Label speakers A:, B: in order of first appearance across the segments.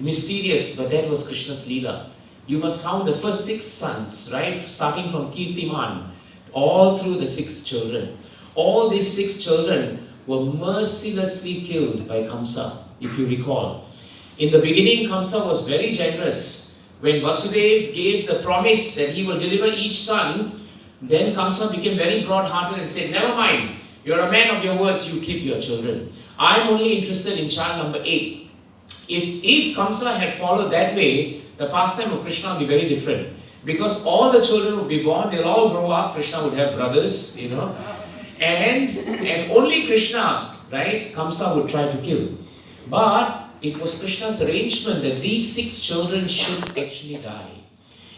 A: mysterious, but that was Krishna's Leela. You must count the first 6 sons, right? Starting from Kirtiman, all through the 6 children. All these 6 children were mercilessly killed by Kamsa, if you recall. In the beginning, Kamsa was very generous. When Vasudev gave the promise that he will deliver each son, then Kamsa became very broad-hearted and said, never mind, you're a man of your words, you keep your children. I'm only interested in child number 8. If Kamsa had followed that way, the pastime of Krishna would be very different. Because all the children would be born, they'll all grow up, Krishna would have brothers, and only Krishna, right, Kamsa would try to kill. But it was Krishna's arrangement that these 6 children should actually die.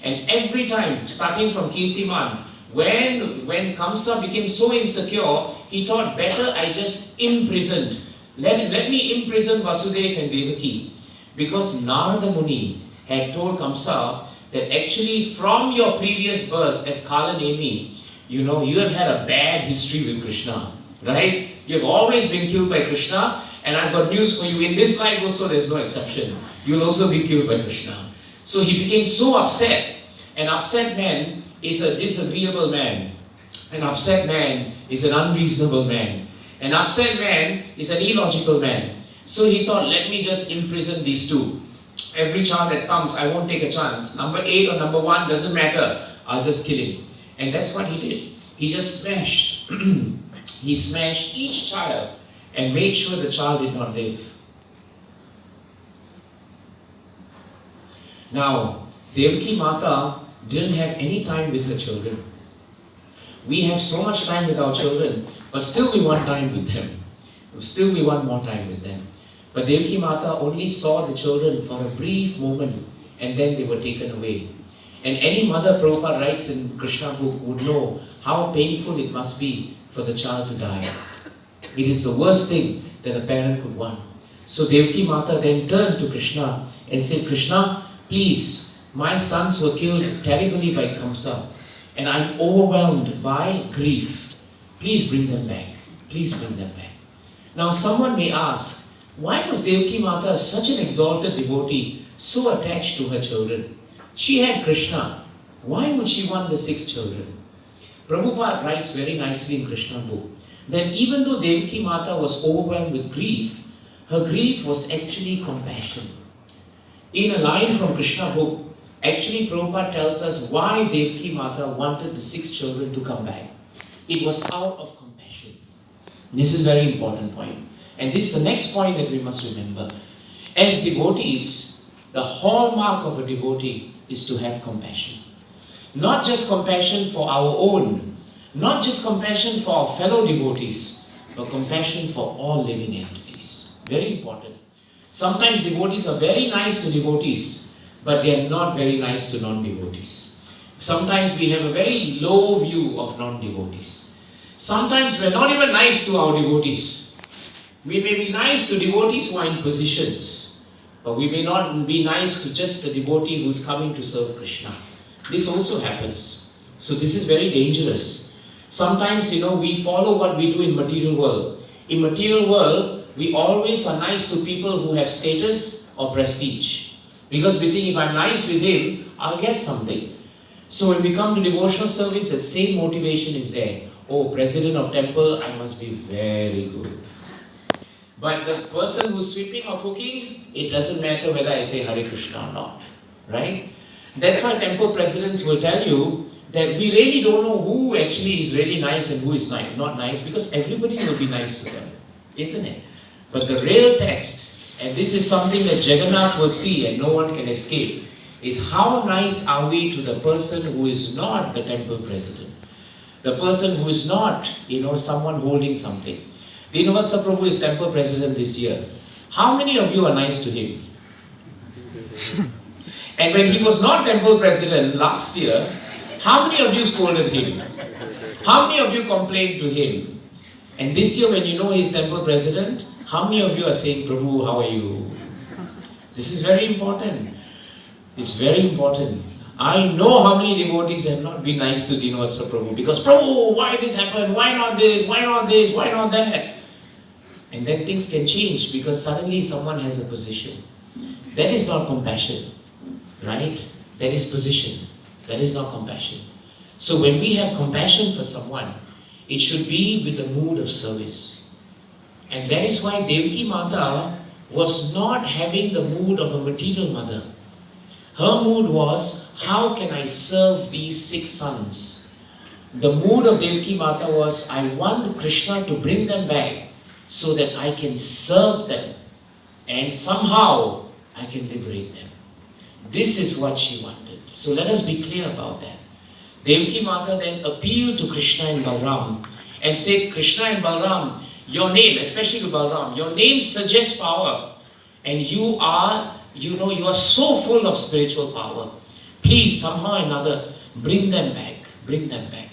A: And every time, starting from Kirtiman, when Kamsa became so insecure, he thought, better I just imprisoned. Let me imprison Vasudev and Devaki. Because Narada Muni had told Kamsa that actually from your previous birth as Kalanemi, you have had a bad history with Krishna, right? You've always been killed by Krishna, and I've got news for you. In this life also there's no exception. You'll also be killed by Krishna. So he became so upset. An upset man is a disagreeable man. An upset man is an unreasonable man. An upset man is an illogical man. So he thought, let me just imprison these 2. Every child that comes, I won't take a chance. Number 8 or number 1, doesn't matter. I'll just kill him. And that's what he did. He just smashed. He smashed each child and made sure the child did not live. Now, Devaki Mata didn't have any time with her children. We have so much time with our children, but still we want time with them. Still we want more time with them. But Devaki Mata only saw the children for a brief moment, and then they were taken away. And any mother, Prabhupada writes in Krishna book, would know how painful it must be for the child to die. It is the worst thing that a parent could want. So Devaki Mata then turned to Krishna and said, Krishna, please, my sons were killed terribly by Kamsa, and I'm overwhelmed by grief. Please bring them back. Please bring them back. Now someone may ask, why was Devaki Mata such an exalted devotee, so attached to her children? She had Krishna. Why would she want the 6 children? Prabhupada writes very nicely in Krishna book that even though Devaki Mata was overwhelmed with grief, her grief was actually compassion. In a line from Krishna book, actually Prabhupada tells us why Devaki Mata wanted the 6 children to come back. It was out of compassion. This is a very important point. And this is the next point that we must remember. As devotees, the hallmark of a devotee is to have compassion. Not just compassion for our own, not just compassion for our fellow devotees, but compassion for all living entities. Very important. Sometimes devotees are very nice to devotees, but they are not very nice to non-devotees. Sometimes we have a very low view of non-devotees. Sometimes we are not even nice to our devotees. We may be nice to devotees who are in positions, but we may not be nice to just a devotee who is coming to serve Krishna. This also happens. So this is very dangerous. Sometimes, we follow what we do in material world. In material world, we always are nice to people who have status or prestige. Because we think if I'm nice with him, I'll get something. So when we come to devotional service, the same motivation is there. Oh, president of temple, I must be very good. But the person who's sweeping or cooking, it doesn't matter whether I say Hare Krishna or not. Right? That's why temple presidents will tell you that we really don't know who actually is really nice and who is not nice, because everybody will be nice to them. Isn't it? But the real test, and this is something that Jagannath will see and no one can escape, is how nice are we to the person who is not the temple president. The person who is not, someone holding something. Dinavasa Prabhu is temple president this year. How many of you are nice to him? And when he was not temple president last year, how many of you scolded him? How many of you complained to him? And this year when you know he's temple president, how many of you are saying, Prabhu, how are you? This is very important. It's very important. I know how many devotees have not been nice to Dinavasa Prabhu because, Prabhu, why this happened? Why not this? Why not this? Why not that? And then things can change because suddenly someone has a position. That is not compassion, right? That is position. That is not compassion. So when we have compassion for someone, it should be with the mood of service. And that is why Devaki Mata was not having the mood of a material mother. Her mood was, how can I serve these 6 sons? The mood of Devaki Mata was, I want Krishna to bring them back so that I can serve them and somehow I can liberate them. This is what she wanted. So let us be clear about that. Devaki Mata then appealed to Krishna and Balram and said, Krishna and Balram, your name, especially to Balram, your name suggests power. And you are so full of spiritual power. Please, somehow or another, bring them back. Bring them back.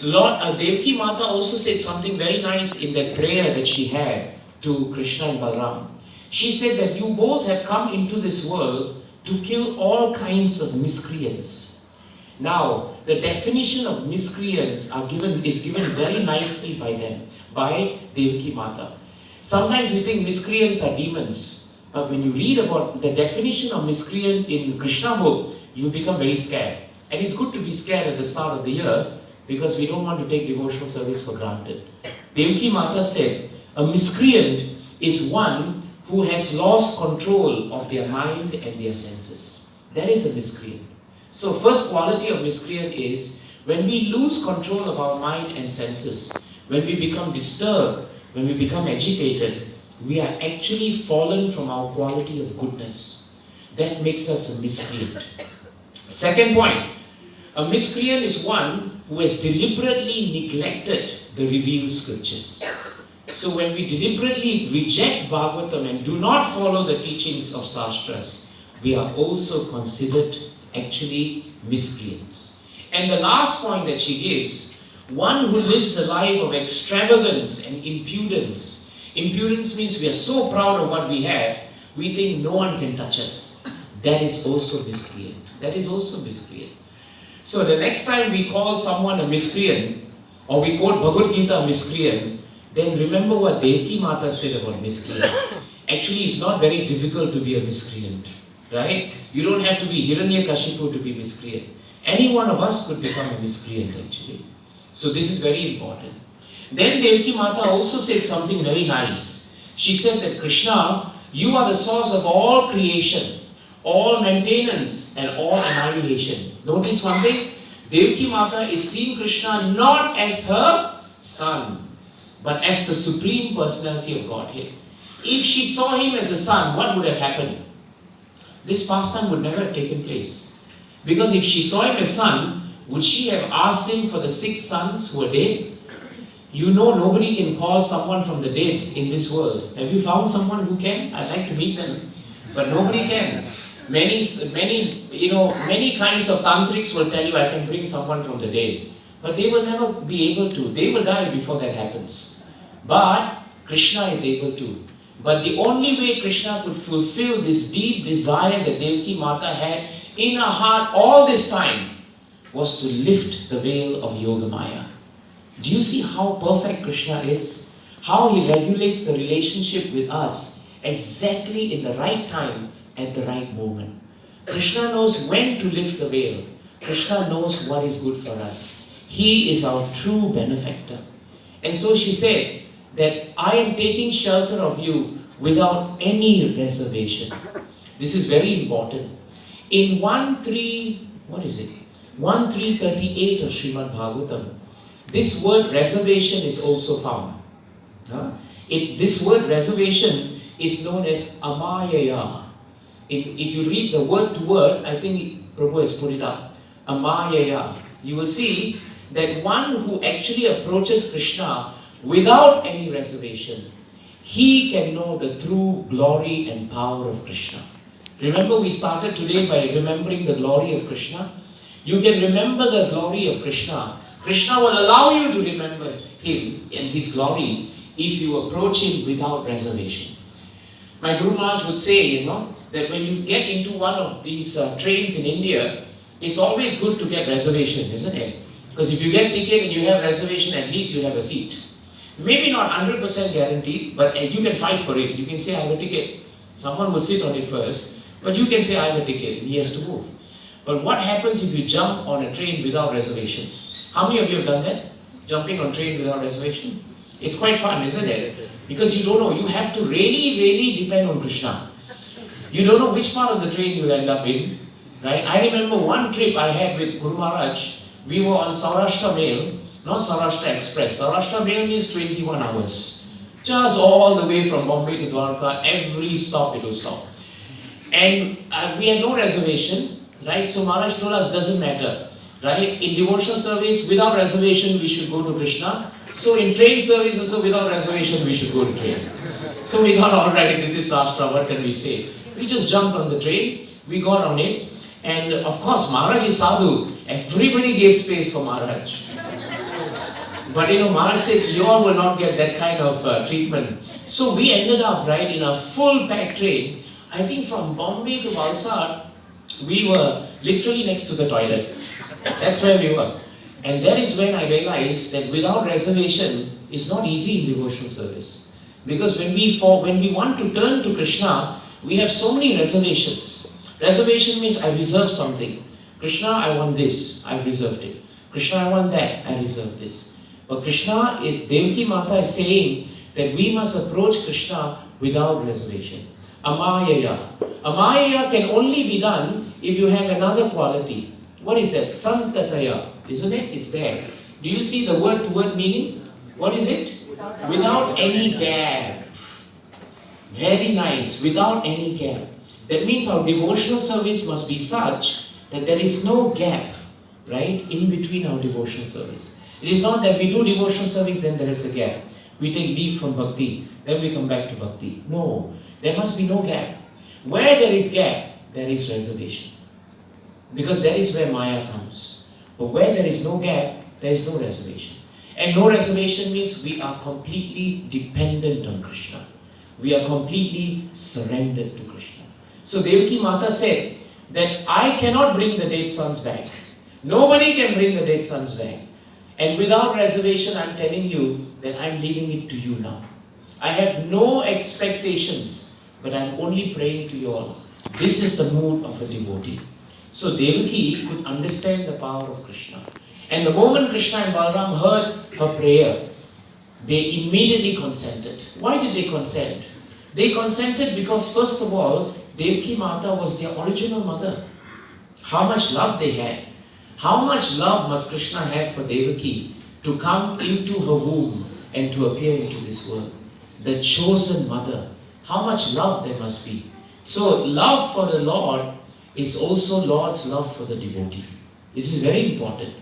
A: Lord, Devaki Mata also said something very nice in that prayer that she had to Krishna and Balram. She said that you both have come into this world to kill all kinds of miscreants. Now, the definition of miscreants is given very nicely by them, by Devaki Mata. Sometimes we think miscreants are demons, but when you read about the definition of miscreant in Krishna book, you become very scared. And it's good to be scared at the start of the year because we don't want to take devotional service for granted. Devaki Mata said, a miscreant is one who has lost control of their mind and their senses. That is a miscreant. So first quality of miscreant is when we lose control of our mind and senses, when we become disturbed, when we become agitated, we are actually fallen from our quality of goodness. That makes us a miscreant. Second point, a miscreant is one who has deliberately neglected the revealed scriptures. So when we deliberately reject Bhagavatam and do not follow the teachings of Shastras, we are also considered actually miscreants. And the last point that she gives, one who lives a life of extravagance and impudence. Impudence means we are so proud of what we have, we think no one can touch us. That is also miscreant. That is also miscreant. So the next time we call someone a miscreant, or we quote Bhagavad Gita a miscreant, then remember what Devaki Mata said about miscreant. Actually, it's not very difficult to be a miscreant, right? You don't have to be Hiranyakashipu to be miscreant. Any one of us could become a miscreant actually. So this is very important. Then Devaki Mata also said something very nice. She said that Krishna, you are the source of all creation, all maintenance and all annihilation. Notice one thing, Devaki Mata is seeing Krishna not as her son, but as the Supreme Personality of Godhead. If she saw him as a son, what would have happened? This pastime would never have taken place. Because if she saw him as son, would she have asked him for the 6 sons who were dead? You know nobody can call someone from the dead in this world. Have you found someone who can? I'd like to meet them. But nobody can. Many kinds of tantrics will tell you I can bring someone from the dead. But they will never be able to. They will die before that happens. But Krishna is able to. But the only way Krishna could fulfill this deep desire that Devaki Mata had in her heart all this time was to lift the veil of Yogamaya. Do you see how perfect Krishna is? How he regulates the relationship with us exactly in the right time at the right moment. Krishna knows when to lift the veil. Krishna knows what is good for us. He is our true benefactor. And so she said that I am taking shelter of you without any reservation. This is very important. In 1.3.38 of Srimad Bhagavatam, this word reservation is also found. This word reservation is known as amayaya. If you read the word to word, I think Prabhu has put it up. Amayaya. You will see that one who actually approaches Krishna without any reservation, he can know the true glory and power of Krishna. Remember we started today by remembering the glory of Krishna. You can remember the glory of Krishna. Krishna will allow you to remember him and his glory if you approach him without reservation. My Guru Maharaj would say, that when you get into one of these trains in India, it's always good to get reservation, isn't it? Because if you get ticket and you have reservation, at least you have a seat. Maybe not 100% guaranteed, but you can fight for it. You can say, I have a ticket. Someone will sit on it first, but you can say, I have a ticket, and he has to move. But what happens if you jump on a train without reservation? How many of you have done that? Jumping on train without reservation? It's quite fun, isn't it? Because you don't know, you have to really depend on Krishna. You don't know which part of the train you'll end up in, right? I remember one trip I had with Guru Maharaj. We were on Saurashtra Mail, not Saurashtra Express. Saurashtra Mail means 21 hours. Just all the way from Bombay to Dwarka, every stop it will stop. And we had no reservation, right? So Maharaj told us, doesn't matter, right? In devotional service, without reservation, we should go to Krishna. So in train service also, without reservation, we should go to train. So we thought, alright, this is Shastra, what can we say? We just jumped on the train, we got on it, and of course, Maharaj is sadhu. Everybody gave space for Maharaj. But Maharaj said, you all will not get that kind of treatment. So we ended up, right, in a full packed train. I think from Bombay to Valsad, we were literally next to the toilet. That's where we were. And that is when I realized that without reservation, it's not easy in devotional service. Because when we want to turn to Krishna, we have so many reservations. Reservation means I reserve something. Krishna, I want this, I reserved it. Krishna, I want that, I reserved this. But Devaki Mata is saying that we must approach Krishna without reservation. Amayaya. Amayaya can only be done if you have another quality. What is that? Santataya. Isn't it? It's there. Do you see the word-to-word meaning? What is it? Without any gap. Very nice. Without any gap. That means our devotional service must be such that there is no gap, right, in between our devotional service. It is not that we do devotional service, then there is a gap. We take leave from bhakti, then we come back to bhakti. No, there must be no gap. Where there is gap, there is reservation. Because that is where Maya comes. But where there is no gap, there is no reservation. And no reservation means we are completely dependent on Krishna. We are completely surrendered to Krishna. So Devaki Mata said that I cannot bring the dead sons back. Nobody can bring the dead sons back. And without reservation, I'm telling you that I'm leaving it to you now. I have no expectations, but I'm only praying to you all. This is the mood of a devotee. So Devaki could understand the power of Krishna. And the moment Krishna and Balaram heard her prayer, they immediately consented. Why did they consent? They consented because, first of all, Devaki Mata was their original mother. How much love they had. How much love must Krishna have for Devaki to come into her womb and to appear into this world? The chosen mother. How much love there must be. So love for the Lord is also Lord's love for the devotee. This is very important.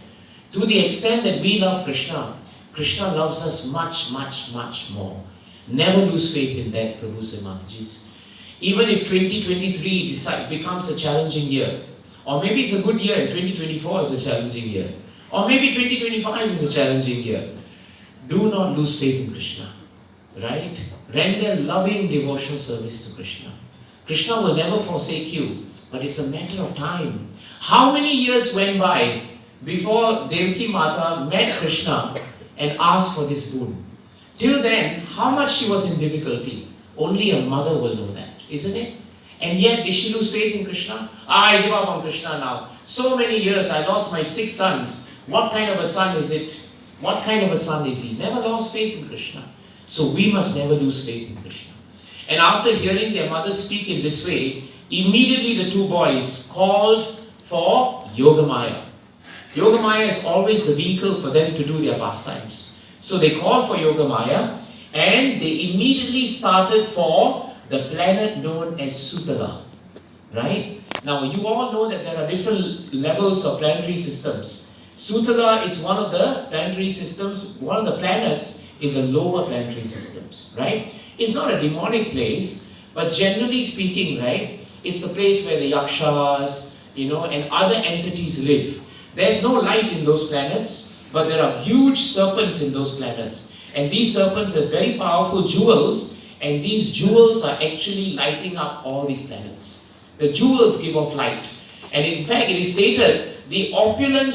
A: To the extent that we love Krishna, Krishna loves us much more. Never lose faith in that, Prabhu Mataji's. Even if 2023 becomes a challenging year, or maybe it's a good year and 2024 is a challenging year, or maybe 2025 is a challenging year, do not lose faith in Krishna. Right? Render loving devotional service to Krishna. Krishna will never forsake you, but it's a matter of time. How many years went by before Devaki Mata met Krishna and asked for this boon? Till then, how much she was in difficulty, only a mother will know that, isn't it? And yet, did she lose faith in Krishna? I give up on Krishna now. So many years, I lost my 6 sons. What kind of a son is it? What kind of a son is he? Never lost faith in Krishna. So we must never lose faith in Krishna. And after hearing their mother speak in this way, immediately the 2 boys called for Yogamaya. Yogamaya is always the vehicle for them to do their pastimes. So they called for Yogamaya and they immediately started for the planet known as Sutala. Right? Now you all know that there are different levels of planetary systems. Sutala is one of the planetary systems, one of the planets in the lower planetary systems. Right? It's not a demonic place, but generally speaking, right, it's the place where the yakshas, and other entities live. There's no light in those planets, but there are huge serpents in those planets. And these serpents have very powerful jewels, and these jewels are actually lighting up all these planets. The jewels give off light. And in fact, it is stated, the opulent